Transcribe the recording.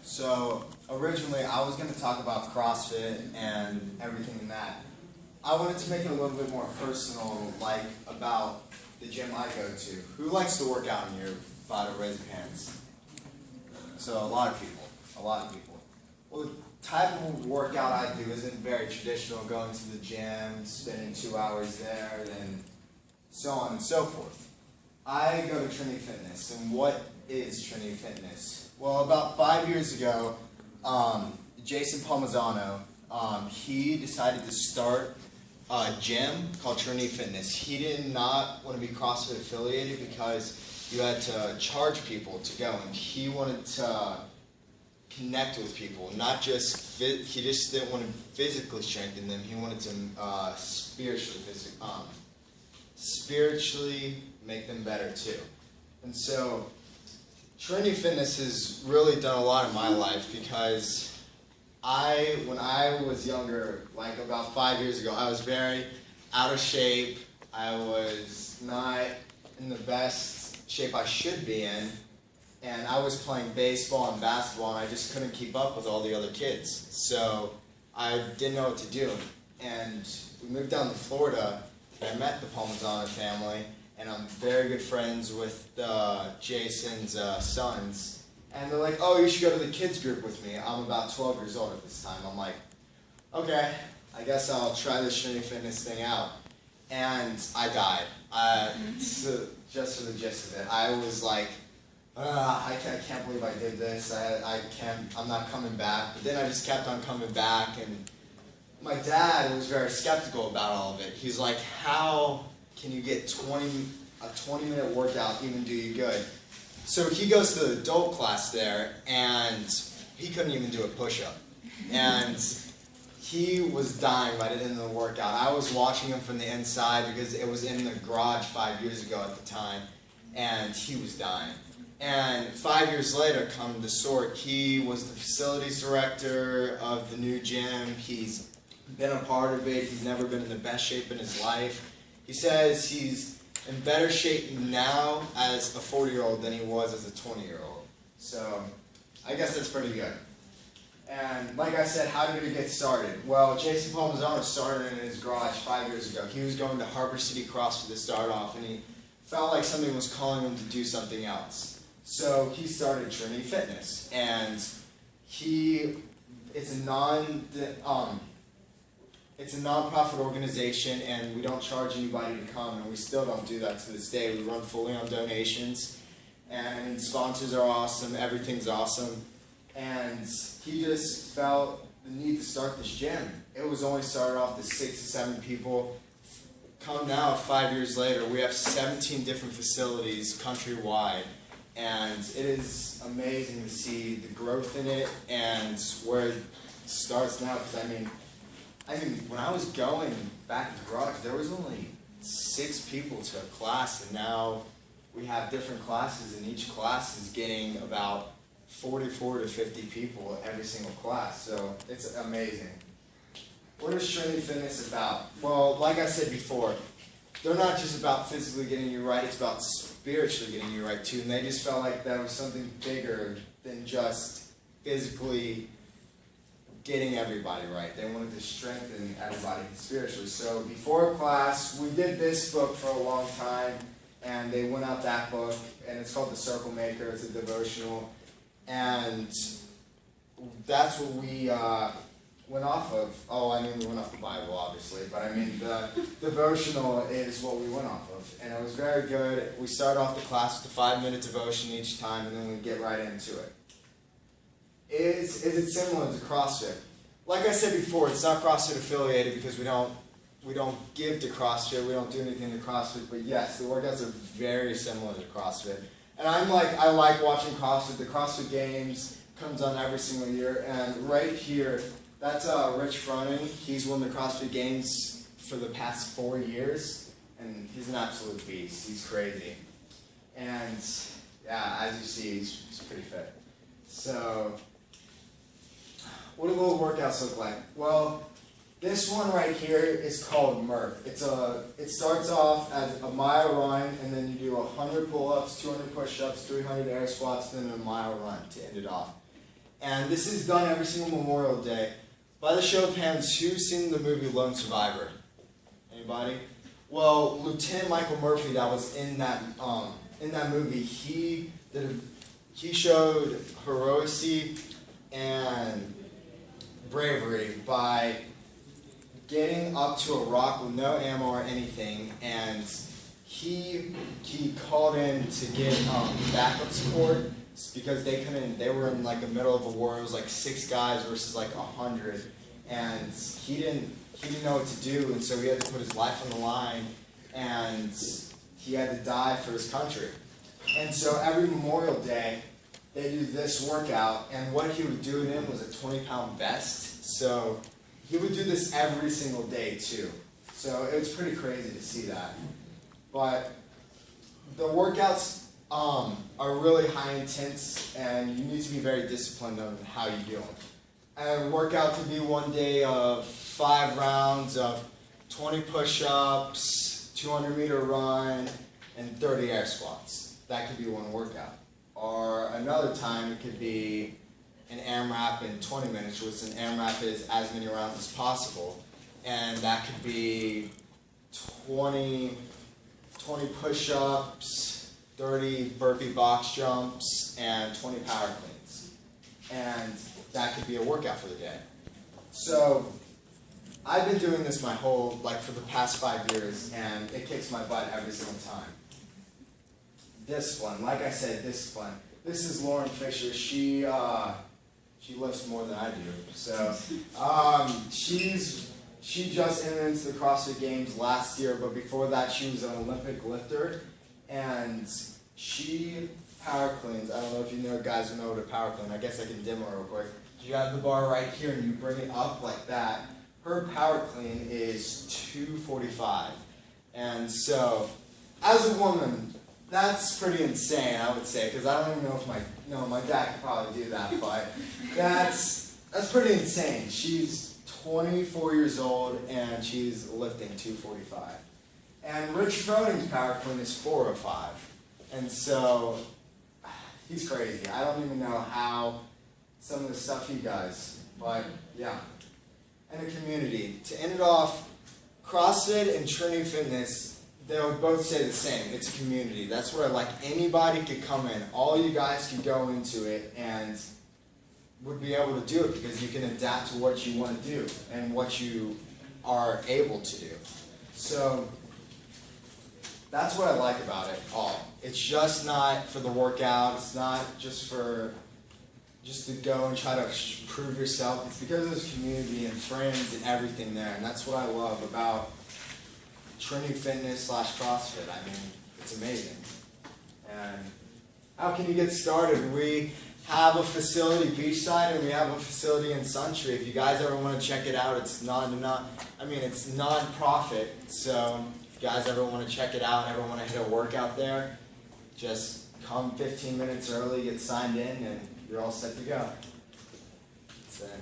So originally I was going to talk about CrossFit and everything in that. I wanted to make it a little bit more personal, like about the gym I go to. Who likes to work out in here? By to raise your hands. So a lot of people. Well, the type of workout I do isn't very traditional, going to the gym, spending 2 hours there, and so on and so forth. I go to Trinity Fitness, and what is Trinity Fitness? Well, about 5 years ago, Jason Palmisano, he decided to start a gym called Trinity Fitness. He did not want to be CrossFit affiliated because you had to charge people to go, and he wanted to connect with people, not just he just didn't want to physically strengthen them. He wanted to spiritually make them better too. And so Trinity Fitness has really done a lot in my life because when I was younger, like about 5 years ago, I was very out of shape. I was not in the best shape I should be in. And I was playing baseball and basketball, and I just couldn't keep up with all the other kids. So I didn't know what to do. And we moved down to Florida, and I met the Palmisano family, and I'm very good friends with Jason's sons. And they're like, oh, you should go to the kids group with me. I'm about 12 years old at this time. I'm like, okay, I guess I'll try this Trinity Fitness thing out. And I died. So just for the gist of it, I was like, I can't believe I did this. I'm not coming back. But then I just kept on coming back, and my dad was very skeptical about all of it. He's like, how can you get a 20-minute workout even do you good? So he goes to the adult class there, and he couldn't even do a push-up. And he was dying by the end of the workout. I was watching him from the inside because it was in the garage 5 years ago at the time, and he was dying. And 5 years later, come to sort, he was the facilities director of the new gym. He's been a part of it. He's never been in the best shape in his life. He says he's in better shape now as a 40-year-old than he was as a 20-year-old. So I guess that's pretty good. And like I said, how did it get started? Well, Jason Palmisano started in his garage 5 years ago. He was going to Harbor City CrossFit to start off, and he felt like something was calling him to do something else. So he started Trinity Fitness, and it's a non-profit organization, and we don't charge anybody to come, and we still don't do that to this day. We run fully on donations, and sponsors are awesome, everything's awesome, and he just felt the need to start this gym. It was only started off with 6 to 7 people. Come now, 5 years later, we have 17 different facilities countrywide. And it is amazing to see the growth in it and where it starts now. Because I mean, when I was going back to the garage, there was only 6 people to a class, and now we have different classes, and each class is getting about 44 to 50 people every single class. So it's amazing. What is Trinity Fitness about? Well, like I said before, they're not just about physically getting you right, it's about spiritually getting you right too. And they just felt like that was something bigger than just physically getting everybody right. They wanted to strengthen everybody spiritually. So before class, we did this book for a long time, and they went out that book, and it's called The Circle Maker. It's a devotional. And that's what we went off of. Oh, I mean, we went off the Bible, obviously, but I mean, the devotional is what we went off of, and it was very good. We start off the class with a 5-minute devotion each time, and then we get right into it. Is it similar to CrossFit? Like I said before, it's not CrossFit affiliated because we don't give to CrossFit, we don't do anything to CrossFit, but yes, the workouts are very similar to CrossFit. And I like watching CrossFit. The CrossFit Games comes on every single year, and right here, that's Rich Froning. He's won the CrossFit Games for the past 4 years, and he's an absolute beast. He's crazy. And yeah, as you see, he's pretty fit. So, what do little workouts look like? Well, this one right here is called Murph. It starts off as a mile run, and then you do 100 pull-ups, 200 push-ups, 300 air squats, then a mile run to end it off. And this is done every single Memorial Day. By the show of hands, who's seen the movie Lone Survivor? Anybody? Well, Lieutenant Michael Murphy, that was in that movie, he showed heroicy and bravery by getting up to a rock with no ammo or anything, and he called in to get backup support because they were in like the middle of a war. It was like 6 guys versus like 100, and he didn't know what to do, and so he had to put his life on the line, and he had to die for his country. And so every Memorial Day, they do this workout, and what he would do it in was a 20-pound vest. So he would do this every single day too. So it was pretty crazy to see that. But the workouts are really high intense, and you need to be very disciplined on how you do them. A workout could be one day of 5 rounds of 20 push-ups, 200-meter run, and 30 air squats. That could be one workout. Or another time it could be an AMRAP in 20 minutes, which an AMRAP is as many rounds as possible. And that could be 20 push-ups, 30 burpee box jumps, and 20 power cleans. And that could be a workout for the day. So I've been doing this for the past 5 years, and it kicks my butt every single time. Discipline, like I said, discipline. This is Lauren Fisher. She lifts more than I do. So she just entered into the CrossFit Games last year, but before that she was an Olympic lifter, and she power cleans. I don't know if you guys know what a power clean. I guess I can demo real quick. You have the bar right here, and you bring it up like that. Her power clean is 245, and so as a woman, that's pretty insane, I would say, because I don't even know if my dad could probably do that, but that's pretty insane. She's 24 years old, and she's lifting 245. And Rich Froning's power clean is 405. And so, he's crazy. I don't even know how some of the stuff he does, but yeah. And a community. To end it off, CrossFit and Trinity Fitness, they would both say the same. It's a community. That's where like anybody could come in. All you guys could go into it and would be able to do it because you can adapt to what you want to do and what you are able to do. So that's what I like about it all. It's just not for the workout. It's not just to go and try to prove yourself. It's because there's community and friends and everything there. And that's what I love about Trinity Fitness / CrossFit. I mean, it's amazing. And how can you get started? We have a facility beachside, and we have a facility in Suntree. If you guys ever want to check it out, it's it's non-profit. So if you guys ever want to check it out, ever want to hit a workout there, just come 15 minutes early, get signed in, and you're all set to go. That's it.